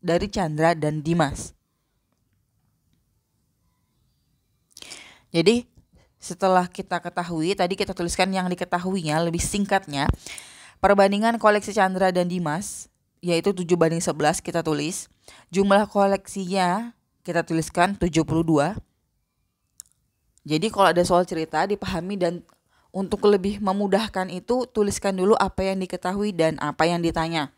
dari Chandra dan Dimas. Jadi setelah kita ketahui, tadi kita tuliskan yang diketahuinya lebih singkatnya. Perbandingan koleksi Chandra dan Dimas yaitu 7:11 kita tulis. Jumlah koleksinya kita tuliskan 72. Jadi kalau ada soal cerita dipahami, dan untuk lebih memudahkan itu tuliskan dulu apa yang diketahui dan apa yang ditanya.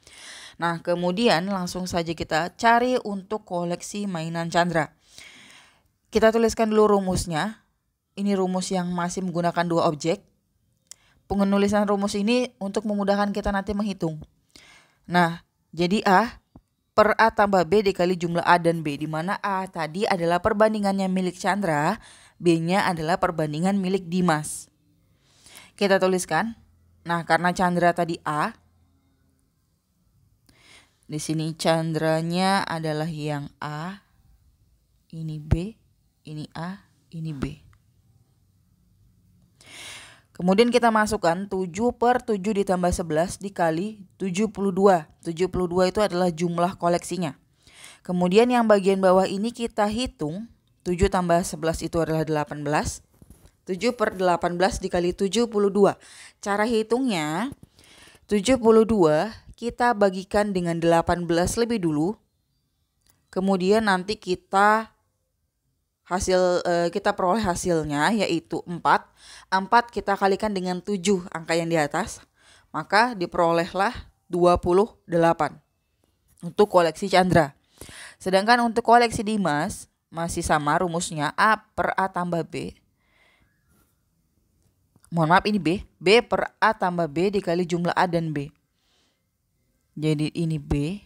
Nah, kemudian langsung saja kita cari untuk koleksi mainan Chandra. Kita tuliskan dulu rumusnya. Ini rumus yang masih menggunakan dua objek. Penulisan rumus ini untuk memudahkan kita nanti menghitung. Nah, jadi A per A tambah B dikali jumlah A dan B, di mana A tadi adalah perbandingannya milik Chandra, B-nya adalah perbandingan milik Dimas. Kita tuliskan. Nah, karena Chandra tadi A, di sini Chandranya adalah yang A, ini B, ini A, ini B. Kemudian kita masukkan 7/7 ditambah 11 dikali 72. 72 itu adalah jumlah koleksinya. Kemudian yang bagian bawah ini kita hitung. 7 tambah 11 itu adalah 18. 7/18 dikali 72. Cara hitungnya 72 kita bagikan dengan 18 lebih dulu. Kemudian nanti kita peroleh hasilnya yaitu 4. 4 kita kalikan dengan 7 angka yang di atas, maka diperolehlah 28 untuk koleksi Chandra. Sedangkan untuk koleksi Dimas masih sama rumusnya, A per A tambah B. Mohon maaf, ini B. B per A tambah B dikali jumlah A dan B. Jadi ini B.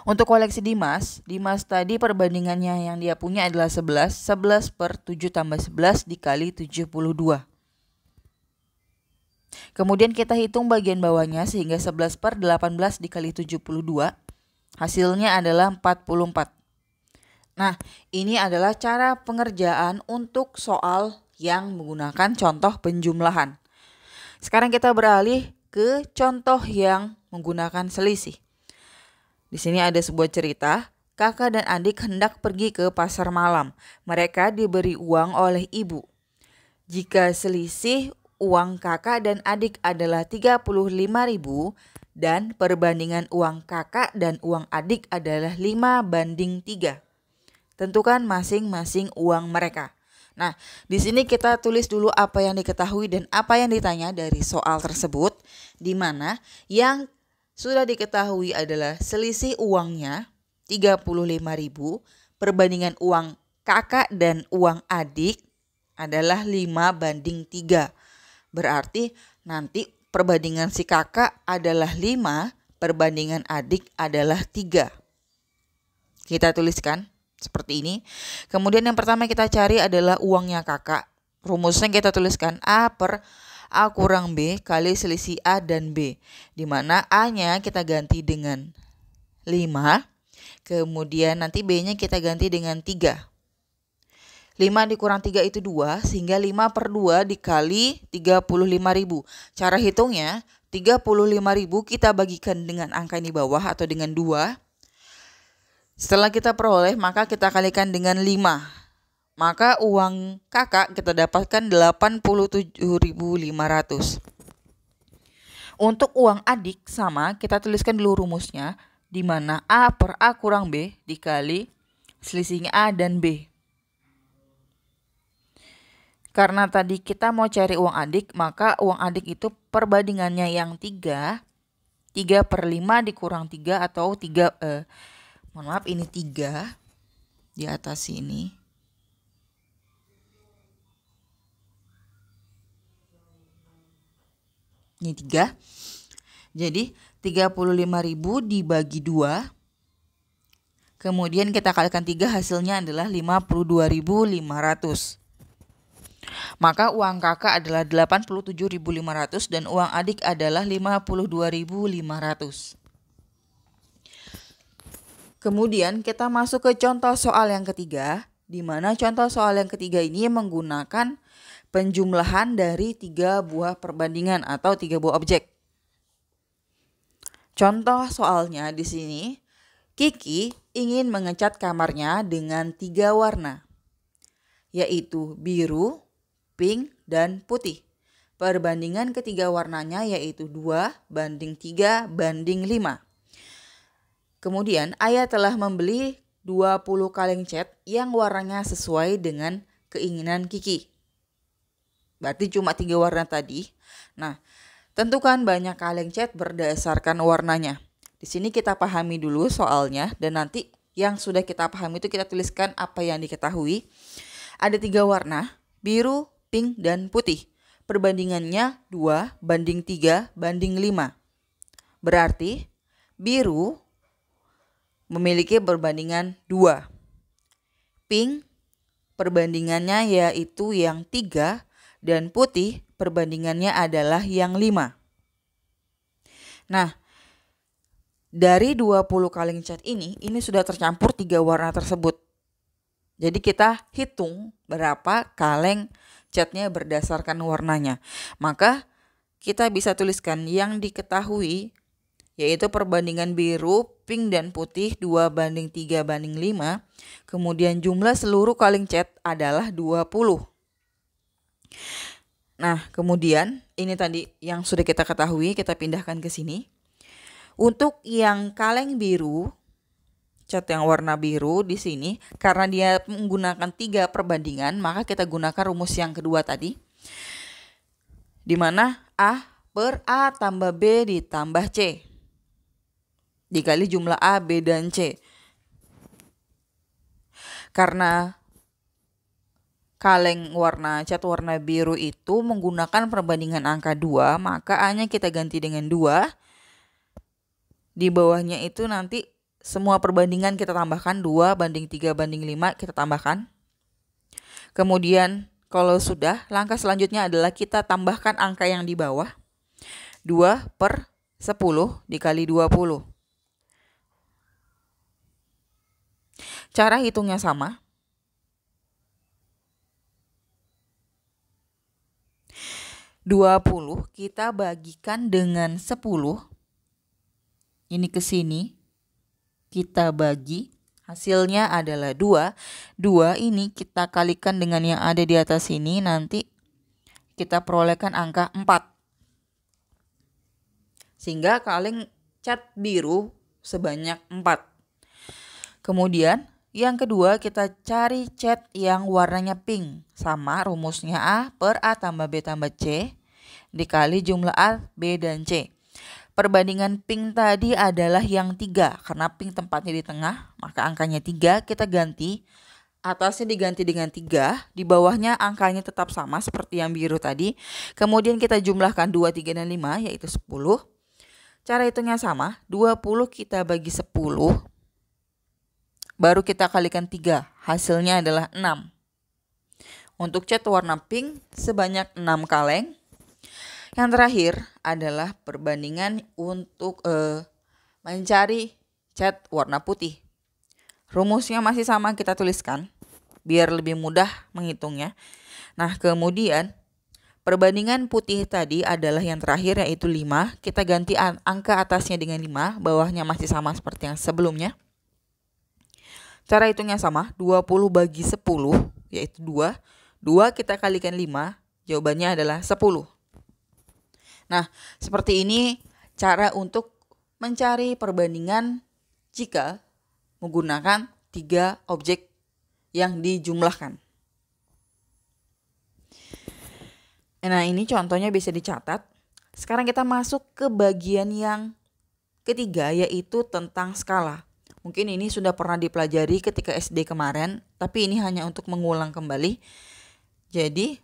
Untuk koleksi Dimas tadi perbandingannya yang dia punya adalah 11. 11/7 tambah 11 dikali 72. Kemudian kita hitung bagian bawahnya sehingga 11/18 dikali 72. Hasilnya adalah 44. Nah, ini adalah cara pengerjaan untuk soal yang menggunakan contoh penjumlahan. Sekarang kita beralih ke contoh yang menggunakan selisih. Di sini ada sebuah cerita, kakak dan adik hendak pergi ke pasar malam. Mereka diberi uang oleh ibu. Jika selisih uang kakak dan adik adalah 35.000 dan perbandingan uang kakak dan uang adik adalah 5:3. Tentukan masing-masing uang mereka. Nah, di sini kita tulis dulu apa yang diketahui dan apa yang ditanya dari soal tersebut, di mana yang sudah diketahui adalah selisih uangnya 35.000, perbandingan uang kakak dan uang adik adalah 5:3. Berarti nanti perbandingan si kakak adalah 5, perbandingan adik adalah 3. Kita tuliskan seperti ini. Kemudian yang pertama kita cari adalah uangnya kakak. Rumusnya kita tuliskan A per A kurang B kali selisih A dan B, di mana A-nya kita ganti dengan 5, kemudian nanti B-nya kita ganti dengan 3. 5 dikurang 3 itu 2, sehingga 5/2 dikali 35.000. Cara hitungnya 35.000 kita bagikan dengan angka di bawah atau dengan 2. Setelah kita peroleh, maka kita kalikan dengan 5. Maka uang kakak kita dapatkan 87.500. Untuk uang adik sama, kita tuliskan dulu rumusnya, di mana A per A kurang B dikali selisihnya A dan B. Karena tadi kita mau cari uang adik, maka uang adik itu perbandingannya yang 3. 3/5 dikurang 3 atau 3, mohon maaf ini 3 di atas sini. Ini 3. Jadi 35.000 dibagi 2. Kemudian kita kalikan 3, hasilnya adalah 52.500. Maka uang kakak adalah 87.500 dan uang adik adalah 52.500. Kemudian kita masuk ke contoh soal yang ketiga, di mana contoh soal yang ketiga ini menggunakan penjumlahan dari 3 buah perbandingan atau 3 buah objek. Contoh soalnya di sini, Kiki ingin mengecat kamarnya dengan 3 warna, yaitu biru, pink, dan putih. Perbandingan ketiga warnanya yaitu 2:3:5. Kemudian ayah telah membeli 20 kaleng cat yang warnanya sesuai dengan keinginan Kiki. Berarti cuma 3 warna tadi. Nah, tentukan banyak kaleng cat berdasarkan warnanya. Di sini kita pahami dulu soalnya, dan nanti yang sudah kita pahami itu kita tuliskan apa yang diketahui. Ada 3 warna, biru, pink, dan putih. Perbandingannya 2:3:5. Berarti biru memiliki perbandingan 2. Pink perbandingannya yaitu yang 3, dan putih perbandingannya adalah yang 5. Nah, dari 20 kaleng cat ini sudah tercampur 3 warna tersebut. Jadi kita hitung berapa kaleng catnya berdasarkan warnanya. Maka kita bisa tuliskan yang diketahui yaitu perbandingan biru, pink, dan putih 2:3:5. Kemudian jumlah seluruh kaleng cat adalah 20. Nah, kemudian ini tadi yang sudah kita ketahui, kita pindahkan ke sini. Untuk yang kaleng biru, cat yang warna biru di sini, karena dia menggunakan 3 perbandingan, maka kita gunakan rumus yang kedua tadi, di mana A per A tambah B ditambah C dikali jumlah A, B, dan C. Karena kaleng cat warna biru itu menggunakan perbandingan angka 2, maka A-nya kita ganti dengan 2. Di bawahnya itu nanti semua perbandingan kita tambahkan, 2:3:5 kita tambahkan. Kemudian kalau sudah, langkah selanjutnya adalah kita tambahkan angka yang di bawah, 2/10 dikali 20. Cara hitungnya sama. 20 kita bagikan dengan 10. Ini ke sini. Kita bagi. Hasilnya adalah 2. 2 ini kita kalikan dengan yang ada di atas ini. Nanti kita perolehkan angka 4. Sehingga kaleng cat biru sebanyak 4. Kemudian yang kedua kita cari cat yang warnanya pink. Sama rumusnya A per A tambah B tambah C dikali jumlah A, B, dan C. Perbandingan pink tadi adalah yang 3. Karena pink tempatnya di tengah, maka angkanya 3. Kita ganti. Atasnya diganti dengan 3. Di bawahnya angkanya tetap sama seperti yang biru tadi. Kemudian kita jumlahkan 2, 3, dan 5 yaitu 10. Cara hitungnya sama. 20 kita bagi 10. Baru kita kalikan 3, hasilnya adalah 6. Untuk cat warna pink sebanyak 6 kaleng. Yang terakhir adalah perbandingan untuk mencari cat warna putih. Rumusnya masih sama, kita tuliskan biar lebih mudah menghitungnya. Nah, kemudian perbandingan putih tadi adalah yang terakhir yaitu 5. Kita ganti angka atasnya dengan 5, bawahnya masih sama seperti yang sebelumnya. Cara hitungnya sama, 20 bagi 10 yaitu 2. 2 kita kalikan 5, jawabannya adalah 10. Nah, seperti ini cara untuk mencari perbandingan jika menggunakan 3 objek yang dijumlahkan. Nah, ini contohnya bisa dicatat. Sekarang kita masuk ke bagian yang ketiga yaitu tentang skala. Mungkin ini sudah pernah dipelajari ketika SD kemarin, tapi ini hanya untuk mengulang kembali. Jadi,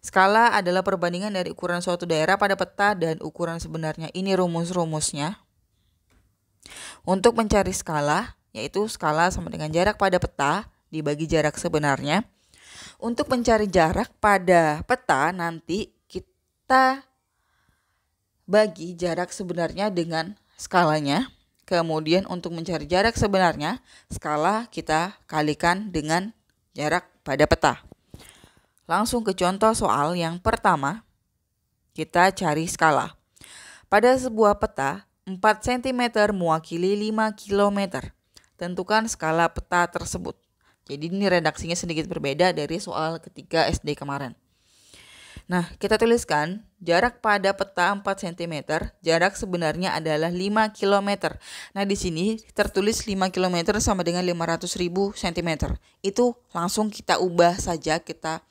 skala adalah perbandingan dari ukuran suatu daerah pada peta dan ukuran sebenarnya. Ini rumus-rumusnya. Untuk mencari skala, yaitu skala sama dengan jarak pada peta dibagi jarak sebenarnya. Untuk mencari jarak pada peta, nanti kita bagi jarak sebenarnya dengan skalanya. Kemudian untuk mencari jarak sebenarnya, skala kita kalikan dengan jarak pada peta. Langsung ke contoh soal yang pertama, kita cari skala. Pada sebuah peta, 4 cm mewakili 5 km. Tentukan skala peta tersebut. Jadi ini redaksinya sedikit berbeda dari soal ketika SD kemarin. Nah, kita tuliskan jarak pada peta 4 cm, jarak sebenarnya adalah 5 km. Nah, di sini tertulis 5 km sama dengan 500.000 cm. Itu langsung kita ubah saja, kita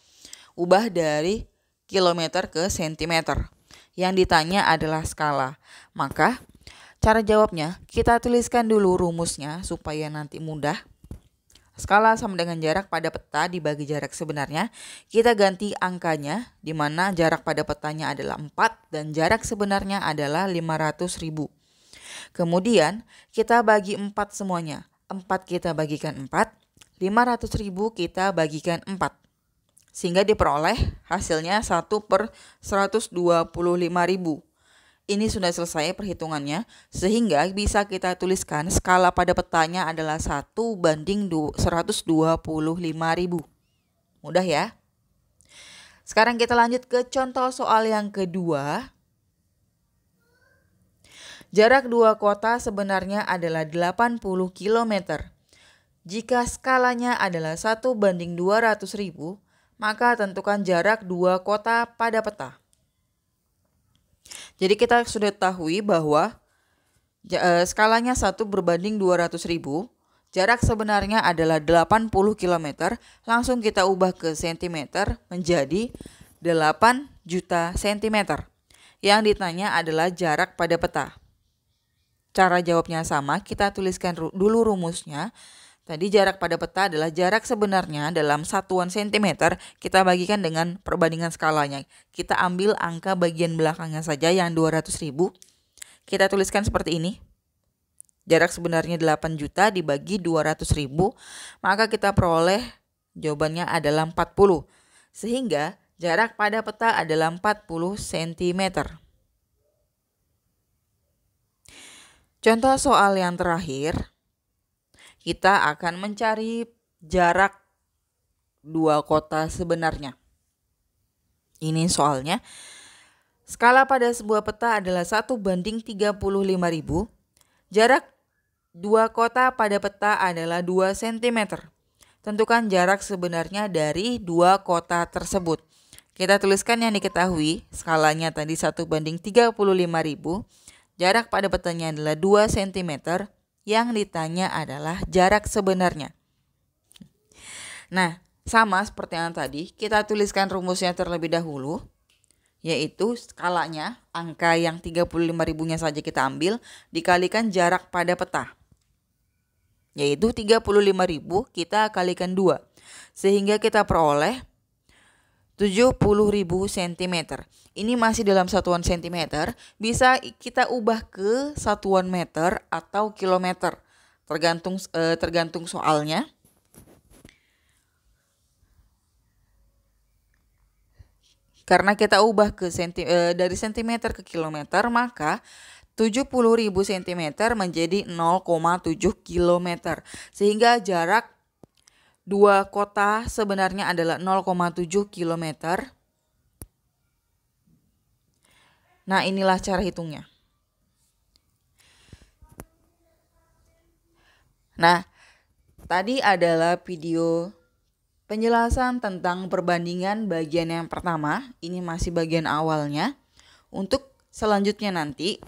ubah dari kilometer ke sentimeter. Yang ditanya adalah skala. Maka, cara jawabnya kita tuliskan dulu rumusnya supaya nanti mudah. Skala sama dengan jarak pada peta dibagi jarak sebenarnya. Kita ganti angkanya, di mana jarak pada petanya adalah 4 dan jarak sebenarnya adalah 500.000. Kemudian kita bagi 4 semuanya. 4 kita bagikan 4, 500.000 kita bagikan 4. Sehingga diperoleh hasilnya 1/125.000. Ini sudah selesai perhitungannya, sehingga bisa kita tuliskan skala pada petanya adalah 1/125.000. Mudah ya? Sekarang kita lanjut ke contoh soal yang kedua. Jarak dua kota sebenarnya adalah 80 km. Jika skalanya adalah 1/200.000, maka tentukan jarak dua kota pada peta. Jadi kita sudah ketahui bahwa skalanya 1/200.000, jarak sebenarnya adalah 80 km, langsung kita ubah ke cm menjadi 8 juta cm. Yang ditanya adalah jarak pada peta. Cara jawabnya sama, kita tuliskan dulu rumusnya. Tadi jarak pada peta adalah jarak sebenarnya dalam satuan cm, kita bagikan dengan perbandingan skalanya. Kita ambil angka bagian belakangnya saja yang 200.000. Kita tuliskan seperti ini. Jarak sebenarnya 8 juta dibagi 200.000, maka kita peroleh jawabannya adalah 40. Sehingga jarak pada peta adalah 40 cm. Contoh soal yang terakhir. Kita akan mencari jarak dua kota sebenarnya. Ini soalnya. Skala pada sebuah peta adalah 1/35.000. Jarak dua kota pada peta adalah 2 cm. Tentukan jarak sebenarnya dari dua kota tersebut. Kita tuliskan yang diketahui. Skalanya tadi 1/35.000. Jarak pada petanya adalah 2 cm. Yang ditanya adalah jarak sebenarnya. Nah, sama seperti yang tadi, kita tuliskan rumusnya terlebih dahulu, yaitu skalanya, angka yang 35.000-nya saja kita ambil, dikalikan jarak pada peta. Yaitu 35.000 kita kalikan 2, sehingga kita peroleh 70.000 cm. Ini masih dalam satuan cm, bisa kita ubah ke satuan meter atau kilometer, tergantung soalnya. Karena kita ubah ke dari cm ke kilometer, maka 70.000 cm menjadi 0,7 km. Sehingga jarak dua kota sebenarnya adalah 0,7 km. Nah, inilah cara hitungnya. Nah, tadi adalah video penjelasan tentang perbandingan bagian yang pertama. Ini masih bagian awalnya. Untuk selanjutnya nanti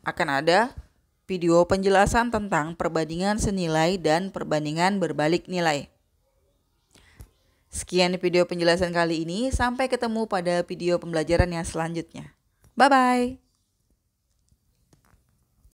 akan ada video penjelasan tentang perbandingan senilai dan perbandingan berbalik nilai. Sekian video penjelasan kali ini, sampai ketemu pada video pembelajaran yang selanjutnya. Bye-bye.